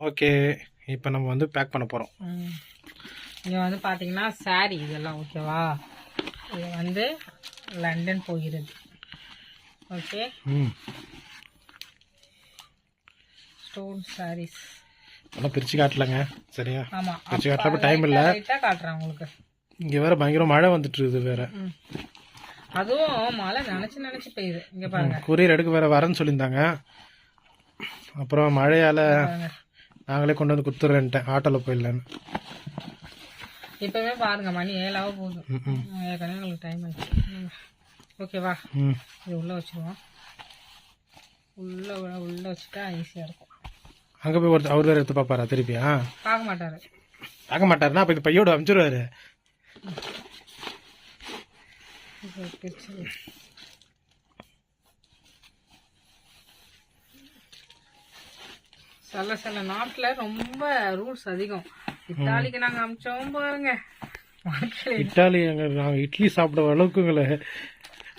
Okay, இப்போ நம்ம வந்து பேக் பண்ண போகிறோம். இங்கே வந்து பார்த்தீங்கன்னா சாரி இதெல்லாம் ஓகேவா. இது வந்து லண்டன் போகிறது. ஓகே, ஸ்டோன் சாரீஸ் அதெல்லாம் பிரித்து காட்டலங்க. சரியா? ஆமாம், பிரித்து காட்டல, டைம் இல்லை. காட்டுறேன் உங்களுக்கு. இங்கே வேற பயங்கர மழை வந்துட்டு இருக்குது வேற. அதுவும் மழை நினச்சி பெய்யுது. இங்கே பாருங்க, கொரியர் எடுக்க வேற வரேன்னு சொல்லியிருந்தாங்க. அப்புறம் மழையால் நாங்களே கொண்டு வந்து கொடுத்துட்றேன்ட்டேன், ஆட்டோவில் போயிடலான்னு. இப்போவே பாருங்க, மணி 7 போதும். ஏற்கனவே உங்களுக்கு டைம் ஆயிடுச்சு. ஓகேவா, இது உள்ளே வச்சுருவோம். உள்ளே வச்சுட்டா ஈஸியாக இருக்கும். அங்கே போய் ஒருத்தர் அவர் வேறு எடுத்து பார்ப்பாரா திருப்பியா? பார்க்க மாட்டாரு. பார்க்க மாட்டாருன்னா அப்போ இது பையோடு அனுப்பிச்சிடுவாரு. சில நாட்டில் ரொம்ப ரூல்ஸ் அதிகம். இத்தாலிக்கு நாங்கள் அமிச்சோம் பாருங்க. இத்தாலி நாங்கள் இட்லி சாப்பிட அளவுக்குங்களை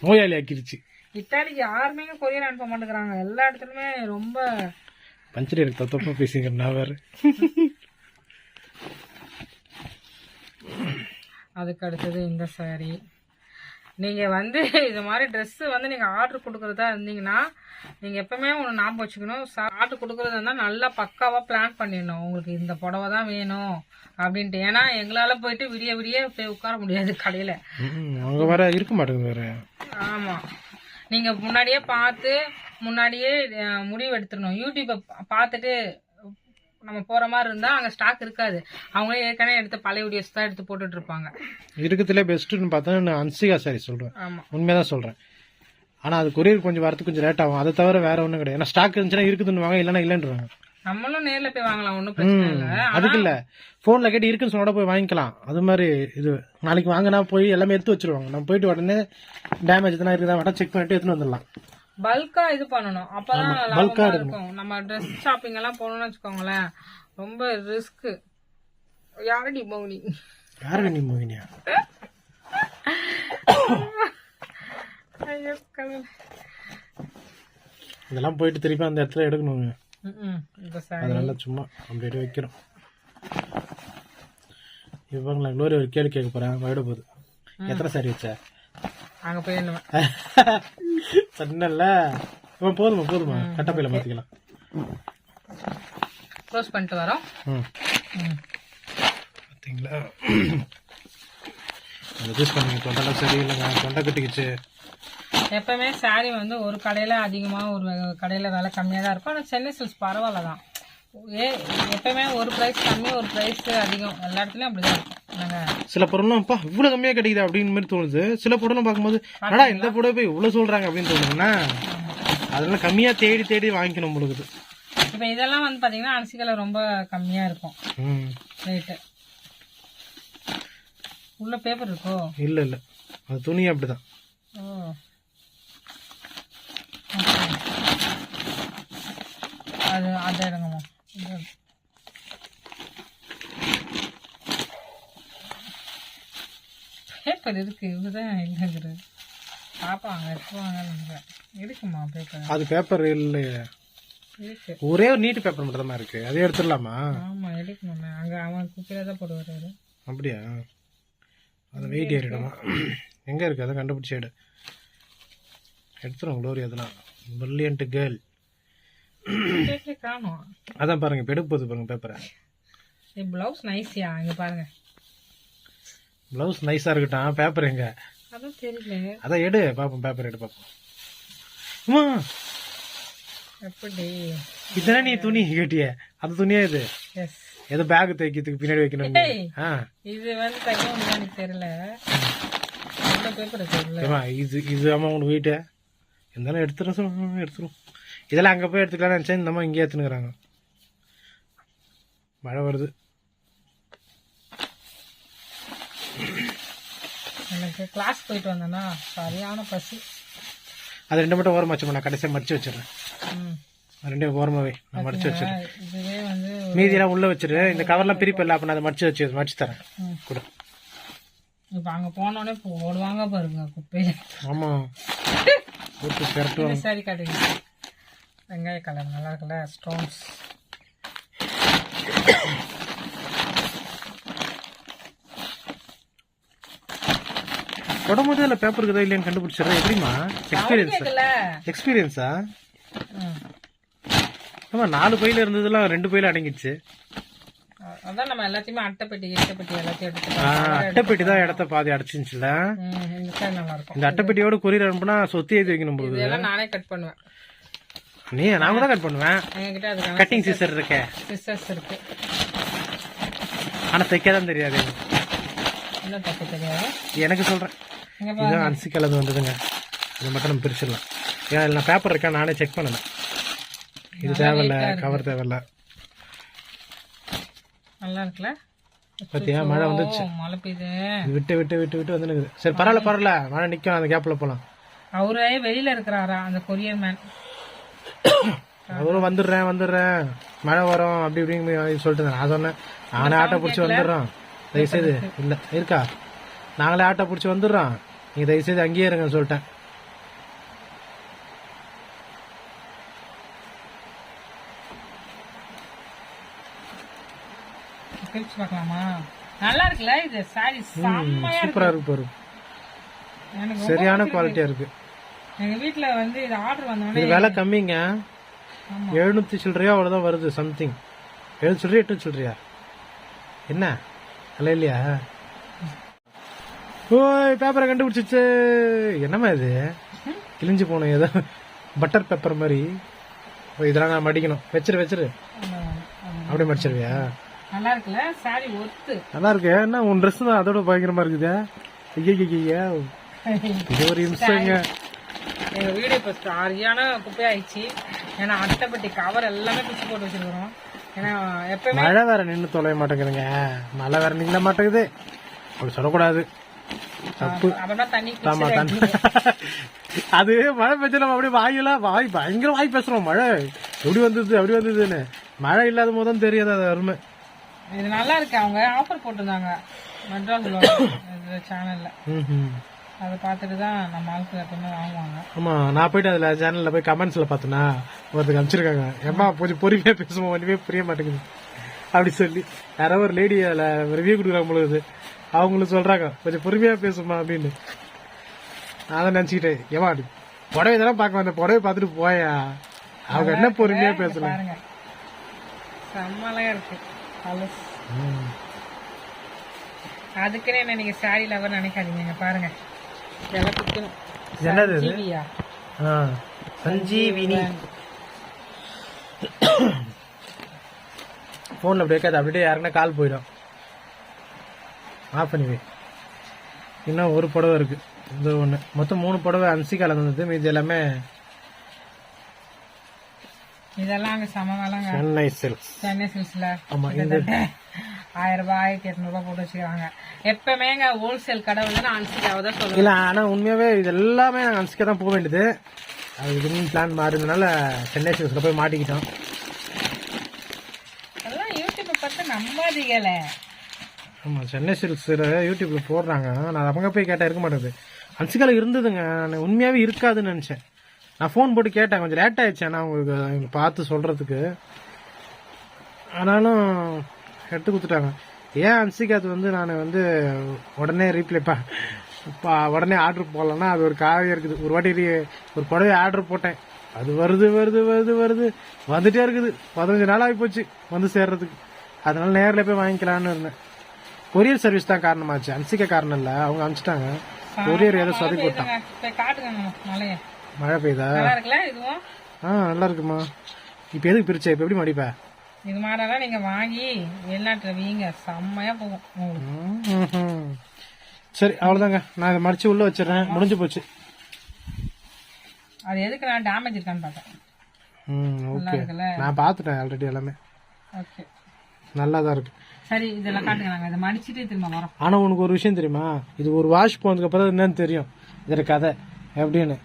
நோயாளி ஆக்கிருச்சு. இத்தாலிக்கு யாருமே கொரியர் அனுப்ப மாட்டேங்கிறாங்க. எல்லா இடத்துலையுமே ரொம்ப பஞ்சரி எனக்கு தப்பா பேசிங்க. நான் வேறு அதுக்கு அடுத்தது இந்த சாரி. நீங்கள் வந்து இது மாதிரி ட்ரெஸ்ஸு வந்து நீங்கள் ஆர்டர் கொடுக்குறதா இருந்தீங்கன்னா நீங்கள் எப்போவுமே ஒன்று ஞாபகம் வச்சுக்கணும். ஆர்டர் கொடுக்குறதா இருந்தால் நல்லா பக்காவாக பிளான் பண்ணிடணும். உங்களுக்கு இந்த புடவை தான் வேணும் அப்படின்ட்டு. ஏன்னா எங்களால் போயிட்டு விடிய போய் உட்கார முடியாது கடையில். அவங்க வர இருக்க மாட்டேங்குது வேறு. ஆமாம், நீங்கள் முன்னாடியே பார்த்து முன்னாடியே முடிவு எடுத்துடணும். யூடியூப்பை பார்த்துட்டு நம்ம போகிற மாதிரி இருந்தால் அங்கே ஸ்டாக் இருக்காது. அவங்களே ஏற்கனவே எடுத்து பழைய வீடியோஸ் தான் எடுத்து போட்டுட்டு இருப்பாங்க. இருக்கிறதுலே பெஸ்ட்டுன்னு பார்த்தா நான் அன்சிகா சாரி சொல்கிறேன். ஆமாம், உண்மையாக தான் சொல்கிறேன். ஆனால் அது கொரியர் கொஞ்சம் வரதுக்கு கொஞ்சம் லேட் ஆகும். அதை தவிர வேற ஒன்றும் கிடையாது. ஏன்னா ஸ்டாக் இருந்துச்சுன்னா இருக்குதுன்னு வாங்க, இல்லைன்னா இல்லைன்றாங்க. நம்மளும் நேரில் போய் வாங்கலாம், ஒன்றும் பிரச்சனை இல்லை. அதுக்கு இல்லை, ஃபோனில் கேட்டு இருக்குன்னு சொன்னோட போய் வாங்கிக்கலாம். அது மாதிரி இது நாளைக்கு வாங்கினா போய் எல்லாமே எடுத்து வச்சிருவாங்க. நம்ம போயிட்டு உடனே டேமேஜ் எதுனா இருக்குதா வட செக் பண்ணிட்டு எடுத்துன்னு வந்துடலாம். பல்கா இது பண்ணணும், அப்பதான் லாபமா இருக்கும். நம்ம ட்ரெஸ் ஷாப்பிங் எல்லாம் போகணும்னு வச்சுக்கோங்களேன், ரொம்ப ரிஸ்க். யாரடி மௌனி? யாரு நீ மோகினியா? இதெல்லாம் போயிட்டு திருப்பி அந்த இடத்துல எடுக்கணுங்க. அதனால சும்மா அப்படியே வைக்கிறோம். இவங்களா இன்னொரு ஒரு கேள்வி கேட்க போறேன். விட போகுது. எத்தனை சாரி வச்ச? அங்க போய் சொன்னல. போதுமா கட்டப்பையில மாத்திக்கலாம். க்ளோஸ் பண்ணிட்டு வரோம். பாத்தீங்களா, ஜூஸ் பண்ணி தொண்டெல்லாம் சரியில்லைங்க, தொண்டை கட்டிக்கிச்சு. எப்பவுமே சாரி வந்து ஒரு கடையில அதிகமா ஒரு கடையில விலை கம்மியா தான் இருக்கும். ஆனால் சென்னை சில்க்ஸ் பரவாயில்ல தான். எப்பவுமே ஒரு பிரைஸ் கம்மி ஒரு பிரைஸ் அதிகம், எல்லா இடத்துலயும் அப்படிதான் இருக்கும். சில பொருளும் இவ்வளவு கம்மியா கிடைக்குது அப்படின்னு மாதிரி தோணுது. சில பொருளும் பார்க்கும்போது ஆனா இந்த புடவை போய் இவ்வளவு சொல்றாங்க அப்படின்னு தோணுதுன்னா அதனால கம்மியா தேடி வாங்கிக்கணும் பொழுது. இப்ப இதெல்லாம் வந்து பாத்தீங்கன்னா அரிசிகளை ரொம்ப கம்மியா இருக்கும் ரேட்டு. உள்ள பேப்பர் இருக்கோ? இல்ல அது துணி அப்படிதான். அது எடுங்கம்மா. பேப்பர் இருக்கு, இதுதான் இல்லைங்கிறது. பாப்பாங்க எடுத்துவாங்க. இருக்குமா பேப்பர்? அது பேப்பர் இல்லையே, ஒரே ஒரு நீட்டு பேப்பர் மட்டும் தான் இருக்கு. அதே எடுத்துடலாமா? ஆமா எடுக்கணுமே. அங்க அவன் குப்பையில தான் போடுவாரு. அப்படியா? அது வெயிட் ஏறிடுமா? எங்க இருக்கு? அதை கண்டுபிடிச்சி எடுத்துரும். க்ளோரி அதெல்லாம் பிரில்லியன்ட் கேர்ள். காணும். அதான் பாருங்க, இப்ப எடுக்க போகுது பாருங்க பேப்பரை. பிளவுஸ் நைஸ்யா, இங்க பாருங்க. பிளவுஸ் நைஸா இருக்கட்டும், பேப்பர் எங்க? அதான் தெரியல. அதான் எடு பாப்போம், பேப்பர் எடு பாப்போம். எப்படி இதெல்லாம் நீ துணி கேட்டிய? அது துணியா இது? ஏதோ பேக் தைக்கிறதுக்கு பின்னாடி வைக்கணும். இது வந்து தைக்க தெரியல. இது ஆமா உனக்கு வெயிட்டு இருந்தாலும் எடுத்துரும். இதெல்லாம் அங்க போய் எடுத்துக்கலாம் நினைச்சேன். இந்த அம்மா இங்கே எடுத்துனுக்குறாங்க. மழை வருது. எனக்கு கிளாஸ் போயிட்டு வந்தேன்னா சரியான பசி. அது ரெண்டு மட்டும் ஓரமா வச்சு நான் கடைசியாக மடிச்சு வச்சிடறேன். ரெண்டே ஓரமாவே நான் மடிச்சு வச்சிடறேன். இதுவே வந்து மீதியெல்லாம் உள்ள வச்சிரு. இந்த கவர்லாம் பிரிப்பு இல்லை, அப்ப நான் அதை மடிச்சு தரேன் கூட. இப்ப அங்க போனோடனே போடுவாங்க பாருங்க குப்பையில. ஆமா சாரி காட்டுங்க. வெங்காய கலர் நல்லா இருக்குல்ல, ஸ்டோன்ஸ். தொடும்போது அதில் பேப்பர் இருக்குதா இல்லையான்னு கண்டுபிடிச்சிடுறேன். எப்படிமா எக்ஸ்பீரியன்ஸா? ஆமா 4 பையில இருந்ததெல்லாம் 2 பையில அடங்கிடுச்சு. அதான் நம்ம எல்லாத்தையுமே அட்டைப்பெட்டி எல்லாத்தையும் எடுத்து அட்டைப்பெட்டி தான் இடத்த பாதி அடைச்சிருச்சுல. நல்லா இருக்கும். இந்த அட்டைப்பெட்டியோட கொரியர் அனுப்புனா சொத்தி எழுதி வைக்கணும் போது. இதெல்லாம் நானே கட் பண்ணுவேன். நான் கூட கட் பண்ணுவேன். என்கிட்ட அதுக்கு கட்டிங் சிசர் இருக்கு. சிசர்ஸ் இருக்கு. ஆனா தைக்கதான் தெரியாது. என்ன தைக்க தெரியாது எனக்கு சொல்றேன். இதுதான் அரிசி கலந்து வந்ததுங்க. இதை மட்டும் நம்ம பிரிச்சிடலாம். ஏன்னா நான் பேப்பர் இருக்கா நானே செக் பண்ணணும். இது தேவையில்ல, கவர் தேவையில்ல. நல்லா இருக்குல்ல? பாத்தியா மழை வந்துச்சு. மழை பெய்யுது. விட்டு விட்டு விட்டு விட்டு வந்து நிக்குது. சரி பரவாயில்ல மழை நிக்கும். அந்த கேப்ல போலாம். அவரே வெளியில இருக்கிறாரா அந்த கொரியர் மேன்? அவரும் வந்துடுறேன் மழை வரும் அப்படி இப்படின்னு சொல்லிட்டு நான் சொன்னேன். நானே ஆட்டோ பிடிச்சி வந்துடுறோம் தயவுசெய்து. இல்ல இருக்கா, நாங்களே ஆட்டோ பிடிச்சி வந்துடுறோம், நீங்க தயவுசெய்து அங்கேயே இருங்கன்னு சொல்லிட்டேன். பிரிச்சு பார்க்கலாமா? நல்லா இருக்குல்ல இது சாரி? சூப்பரா இருக்கு பாரு. சரியான குவாலிட்டியா இருக்கு. எங்க வீட்டுல வந்து இது ஆர்டர் வந்தோடனே இது விலை கம்மிங்க. 700 சில்லறையா அவ்வளவுதான் வருது. சம்திங் 7 சில்லறையா 8 சில்லறையா என்ன அல்ல இல்லையா? ஓய் பேப்பரை கண்டுபிடிச்சிச்சு. என்னம்மா இது கிழிஞ்சு போனோம் ஏதோ பட்டர் பேப்பர் மாதிரி. இதெல்லாம் நான் மடிக்கணும். வச்சிரு அப்படியே மடிச்சிருவியா? நல்லா இருக்குல்ல சாரி? ஒத்து நல்லா இருக்கு. என்ன உன் ட்ரெஸ் தான் அதோட பயங்கரமா இருக்குதா? ஐயா இது ஒரு இம்சங்க. எங்க வீடு இப்ப சரியான குப்பையாயிடுச்சு. ஏன்னா அட்டைப்பட்டி கவர் எல்லாமே பிச்சு போட்டு வச்சிருக்கிறோம். ஏன்னா எப்பவுமே மழை வேற நின்று தொலைய மாட்டேங்குதுங்க. மழை வேற நின்ன மாட்டேங்குது. அப்படி சொல்லக்கூடாது, தப்பு. அது மழை பெய்ஞ்சா நம்ம அப்படியே வாய் பயங்கர வாய் பேசுறோம். மழை எப்படி வந்தது அப்படி வந்ததுன்னு. மழை இல்லாத போதும் தெரியாது அது அருமை. இது நல்லா இருக்கு. அவங்க ஆஃபர் போட்டிருந்தாங்க மெட்ராஸ் சேனல்ல. அதை பார்த்துட்டு தான் நம்ம ஆளுக்கு எப்பவுமே வாங்குவாங்க. ஆமா நான் போயிட்டு அதுல சேனல்ல போய் கமெண்ட்ஸ்ல பார்த்தேன்னா ஒருத்தருக்கு அனுப்பிச்சிருக்காங்க. ஏமா கொஞ்சம் பொறுமையா பேசுவோம், ஒன்றுமே புரிய மாட்டேங்குது அப்படி சொல்லி. யாரோ ஒரு லேடி அதுல ரிவ்யூ கொடுக்குறாங்க பொழுது. அவங்களும் சொல்றாங்க கொஞ்சம் பொறுமையா பேசுமா அப்படின்னு. நான் தான் நினைச்சுக்கிட்டேன் ஏமா புடவை தானே பார்க்க வந்த, புடவை பார்த்துட்டு போயா, அவங்க என்ன பொறுமையா பேசலாம். செம்மலையா இருக்கு. அதுக்குன்னு என்ன நீங்க சாரி லவர் நினைக்காதீங்க. பாருங்க என்னது சஞ்சீவினி போன்ல அப்படி வைக்காது. அப்படியே யாருன்னா கால் போயிடும். ஆஃப் பண்ணிவே. இன்னும் ஒரு புடவை இருக்கு. இது ஒண்ணு மொத்தம் 3 புடவை அன்சிகால இருந்தது. மீது எல்லாமே இதெல்லாம் அங்க சமகாலம் சென்னை சில்க்ஸ்ல. ஆமா இந்த 1000 ரூபாய் 1800 ரூபாய் போட்டு வச்சுக்கிறாங்க. எப்பவுமே ஹோல்சேல் கடை வந்து அன்சிகாவை தான் சொல்லுவேன். இல்ல ஆனா உண்மையாவே இது எல்லாமே நாங்க அன்சிகா தான் போக வேண்டியது. அது இதுன்னு பிளான் மாறினால சென்னை சில்க்ஸ்ல போய் மாட்டிக்கிட்டோம். அதெல்லாம் யூடியூப் பார்த்து நம்பாதீங்கல. ஆமா சென்னை சில்க்ஸ் யூடியூப்ல போடுறாங்க. நான் அவங்க போய் கேட்டா இருக்க மாட்டேங்குது. அன்சிகால இருந்ததுங்க. நான் உண்மையாவே இருக்காதுன்னு நினைச்சேன். நான் ஃபோன் போட்டு கேட்டேன். கொஞ்சம் லேட் ஆயிடுச்சு ஆனால் உங்களுக்கு பார்த்து சொல்றதுக்கு. ஆனாலும் எடுத்து கொடுத்துட்டாங்க. ஏன் அன்சிகாது வந்து நான் வந்து உடனே உடனே ஆர்டர் போடலன்னா அது ஒரு காவியம் இருக்குது. ஒரு வாட்டி ஒரு புடவை ஆர்டர் போட்டேன். அது வருது வந்துட்டே இருக்குது. 15 நாள் ஆகி போச்சு வந்து சேர்றதுக்கு. அதனால நேரில் போய் வாங்கிக்கலான்னு இருந்தேன். கொரியர் சர்வீஸ் தான் காரணமாச்சு, அன்சிகா காரணம் இல்லை. அவங்க அனுப்பிச்சிட்டாங்க. கொரியர் ஏதோ சொதப்பி போட்டாங்க. மழை பெய்யுதா? நல்லா இருக்குமா. இப்ப எதுக்கு பிரிச்ச? இப்ப எப்படி மடிப்ப? இது மாதிரிலாம் நீங்க வாங்கி வெளிநாட்டுல வீங்க செம்மையா போகும். சரி அவ்வளவுதாங்க. நான் இதை மடிச்சு உள்ள வச்சிடறேன். முடிஞ்சு போச்சு. அது எதுக்கு நான் டேமேஜ் இருக்கான்னு பார்த்தேன். ஓகே நான் பார்த்துட்டேன் ஆல்ரெடி எல்லாமே. ஓகே நல்லாதான் இருக்கு. சரி இதெல்லாம் காட்டுங்க. நாங்க இதை மடிச்சிட்டு திரும்ப வரோம். ஆனா உனக்கு ஒரு விஷயம் தெரியுமா? இது ஒரு வாஷ் போனதுக்கு அப்புறம் என்னன்னு தெரியும் இதோட கதை எப்படின்னு.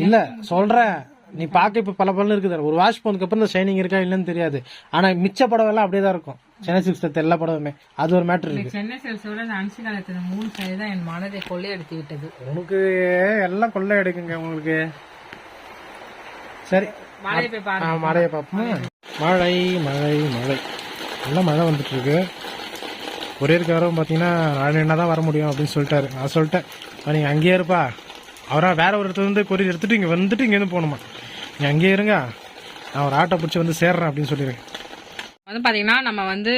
இல்ல சொல்றேன், நீ பாக்க இப்ப பல பலன்னு இருக்குது. ஒரு வாஷ் போனதுக்கு அப்புறம் இந்த ஷைனிங் இருக்கா இல்லன்னு தெரியாது. ஆனா மிச்ச படம் எல்லாம் அப்படியே தான் இருக்கும். சென்னை சில்க்ஸ் எல்லா படமுமே அது ஒரு மேட்டர் இருக்கு. சென்னை சில்க்ஸோட அன்சிகாலத்துல 3 சரி தான் என் மனதை கொள்ளையடித்து விட்டது. உனக்கு எல்லாம் கொள்ளை எடுக்குங்க உங்களுக்கு. சரி மழையை போய் பாருங்க. மழையை பார்ப்போம். மழை மழை மழை நல்லா மழை வந்துட்டு இருக்கு. கொரியர்காரரும் பார்த்தீங்கன்னா நாளை தான் வர முடியும் அப்படின்னு சொல்லிட்டாரு. நான் சொல்லிட்டேன், நீங்கள் அங்கேயே இருப்பா, அவராக வேற ஒரு இடத்துல இருந்து கொரியர் எடுத்துட்டு இங்கே வந்துட்டு இங்கேருந்து போகணுமா, நீங்கள் அங்கேயே இருங்க, நான் ஒரு ஆட்டோ பிடிச்சி வந்து சேர்றேன் அப்படின்னு சொல்லிடுறேன். வந்து பார்த்தீங்கன்னா நம்ம வந்து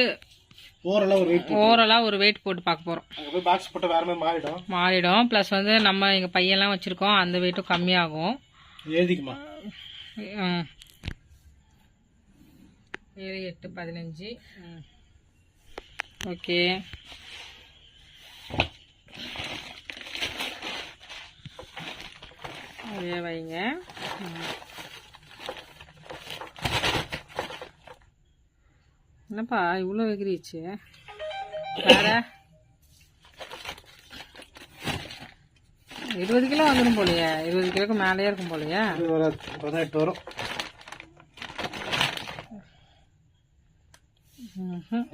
ஓரலாக ஒரு வெயிட் போட்டு பார்க்க போகிறோம். அங்கே போய் பாக்ஸ் போட்டு வேற மாதிரி மாறிடும். ப்ளஸ் வந்து நம்ம எங்கள் பையெல்லாம் வச்சுருக்கோம், அந்த வெயிட்டும் கம்மியாகும். எழுதிக்குமா 7, 8, 15. ஓகே. அதே வைங்க. என்னப்பா இவ்வளோ எகிரிச்சு வேற 20 கிலோ வந்துடும் போலையே, 20 கிலோக்கு மேலேயே இருக்கும் போலையே. 18 வரும்.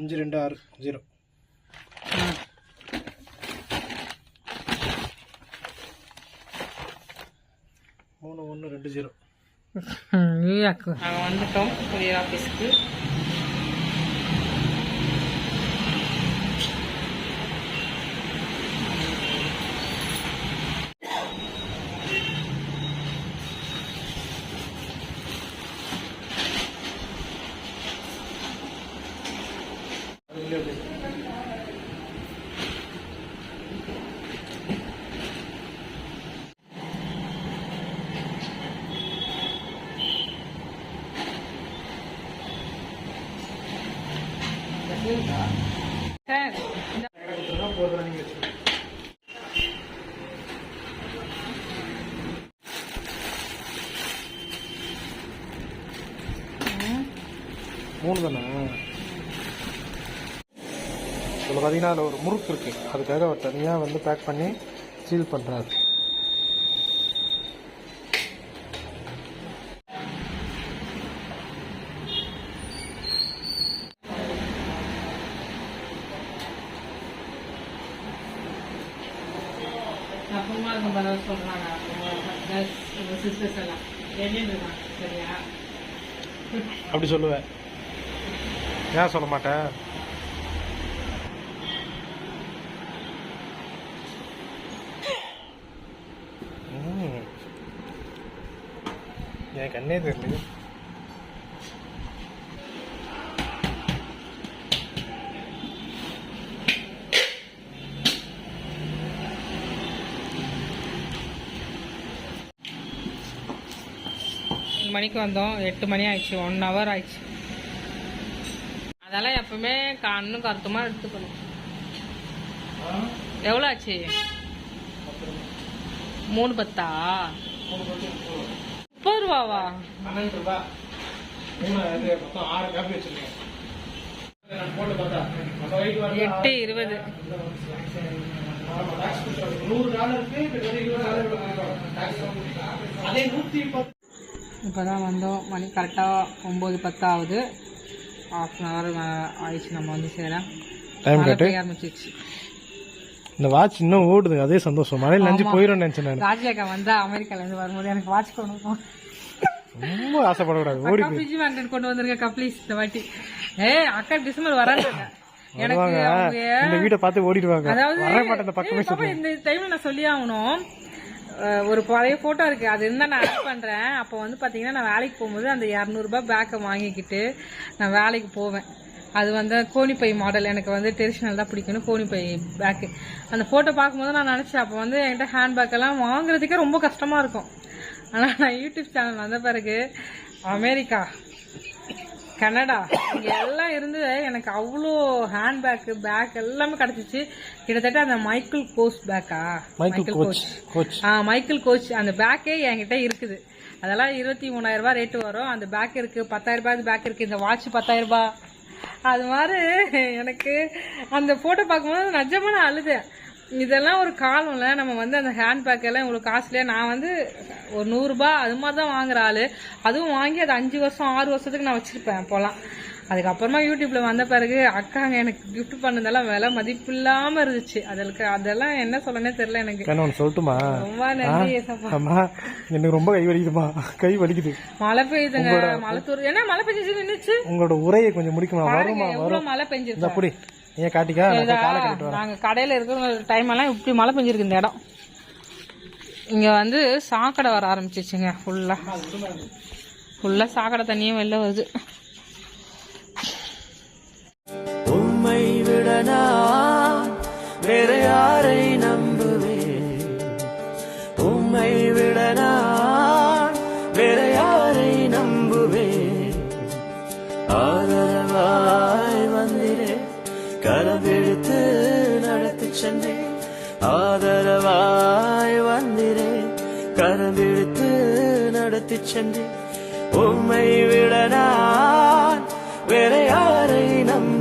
5, 2, 6, 0. 3, 1, 2, 0. நியூயார்க்கு நாங்கள் வந்துட்டோம் கொரியர் ஆஃபீஸ்க்கு. சார் 3 தானே. இதில் பார்த்தீங்கன்னா அதில் ஒரு முறுக்கு இருக்குது, அதுக்காக அவர் தனியாக வந்து பேக் பண்ணி சீல் பண்ணுறாரு. அப்புறமா இருக்கும் பதில் சொல்கிறாங்க. சிஸ்டர்ஸ் எல்லாம் இருக்காங்க சரியா? அப்படி சொல்லுவேன், ஏன் சொல்ல மாட்டேன்? எனக்கு கண்ணே தெரியல. மணிக்கு வந்தோம், 8 மணி ஆயிடுச்சு, 1 hour ஆயிடுச்சு. அதெல்லாம் எப்பவுமே கண்ணும் கருத்துமா எடுத்துக்கணும். எவ்வளோ ஆச்சு? 310. 30 ரூபாவா? 8:20. இப்போதான் வந்தோம், மணி கரெக்டாக 9:10 ஆகுது. 1/2 hour ஆயிடுச்சு நம்ம வந்து சேர. டைம் கட்டு ஆரம்பிச்சிச்சு. இந்த வாட்ச் இன்னும் ஓடுது, அதே சந்தோஷம். மழையில் நஞ்சு போயிடும் நினைச்சேன் நான். ராஜியாக்கா வந்தா அமெரிக்காலேருந்து வரும்போது எனக்கு வாட்ச் கொண்டு வரும். ரொம்ப ஆசைப்படக்கூடாது. ஓடி ஃப்ரிட்ஜ் வாங்கிட்டு கொண்டு வந்திருக்கா ப்ளீஸ் இந்த வாட்டி. அக்கா டிசம்பர் வராங்க எனக்கு. இந்த வீட்டை பார்த்து ஓடிடுவாங்க. அதாவது இந்த டைம்ல நான் சொல்லி ஆகணும், ஒரு பழைய போட்டோ இருக்கு, அது இருந்தா நான் ஆட் பண்றேன். அப்போ வந்து பாத்தீங்கன்னா நான் வேலைக்கு போகும்போது அந்த 200 ரூபாய் பேக்கை வாங்கிக்கிட்டு நான் வேலைக்கு போவேன். அது வந்து கோணிப்பை மாடல், எனக்கு வந்து ட்ரெடிஷ்னல் தான் பிடிக்கணும், கோணிப்பை பேக்கு. அந்த போட்டோ பார்க்கும்போது நான் நினைச்சேன், அப்போ வந்து என்கிட்ட ஹேண்ட் பேக் எல்லாம் வாங்குறதுக்கே ரொம்ப கஷ்டமா இருக்கும். ஆனால் நான் யூடியூப் சேனல் வந்த பிறகு அமெரிக்கா, கனடா இங்க எல்லாம் இருந்து எனக்கு அவ்வளோ ஹேண்ட் பேக் எல்லாமே கிடைச்சிச்சு. கிட்டத்தட்ட அந்த மைக்கேல் கோச் அந்த பேக்கே என்கிட்ட இருக்குது. அதெல்லாம் 23,000 ரூபாய் ரேட்டு வரும். அந்த பேக் இருக்கு, 10,000 ரூபாய் பேக் இருக்கு, இந்த வாட்ச் 10,000 ரூபாய். அது மாதிரி எனக்கு அந்த போட்டோ பார்க்கும்போது நிஜமா நான் அழுதேன். இதெல்லாம் ஒரு காலம்ல நம்ம வந்து அந்த ஹேண்ட் பேக் எல்லாம் இவ்வளவு காஸ்ட்லியா, நான் வந்து ஒரு 100 ரூபாய் அது மாதிரி தான் வாங்குற ஆளு. அதுவும் வாங்கி அது 5 வருஷம் 6 வருஷத்துக்கு நான் வச்சிருப்பேன் போலாம். அதுக்கப்புறமா யூடியூப்ல வந்த பிறகு அக்காங்க எனக்கு கிஃப்ட் பண்ணதெல்லாம் விலை மதிப்பு இல்லாம இருந்துச்சு. அதெல்லாம் என்ன சொல்லனே தெரியல எனக்கு. சொல்லட்டுமா? ரொம்ப நன்றி. எனக்கு ரொம்ப கை வலிக்குதுமா, கை வலிக்குது. மழை பெய்யுதுங்க, மழை தூர். ஏன்னா மழை பெஞ்சிச்சு நின்னுச்சு. உங்களோட உரையை கொஞ்சம் முடிக்குமா? வருமா? எவ்வளவு மழை பெஞ்சிருக்கு. அப்படி ஏன் காட்டிக்கா நான் போய் காலை கட்டிட்டு வரேன். நாங்கள் கடையில் இருக்கிற டைம் எல்லாம் இப்படி மழை பெஞ்சிருக்கு இந்த இடம். இங்கே வந்து சாக்கடை வர ஆரம்பிச்சிச்சுங்க. ஃபுல்லாக சாக்கடை தண்ணியும் வெளில வருது. உம்மை விடனா வேற யாரை நம்புவேன், உம்மை விடனா வேற யாரை நம்புவேன். ஆதரவாய் வந்திரே கரவெடுத்து நடத்தி சென்றேன், ஆதரவாய் வந்திரே கரவெடுத்து நடத்தி சென்றேன். உம்மை விடனா வேற யாரை நம்ப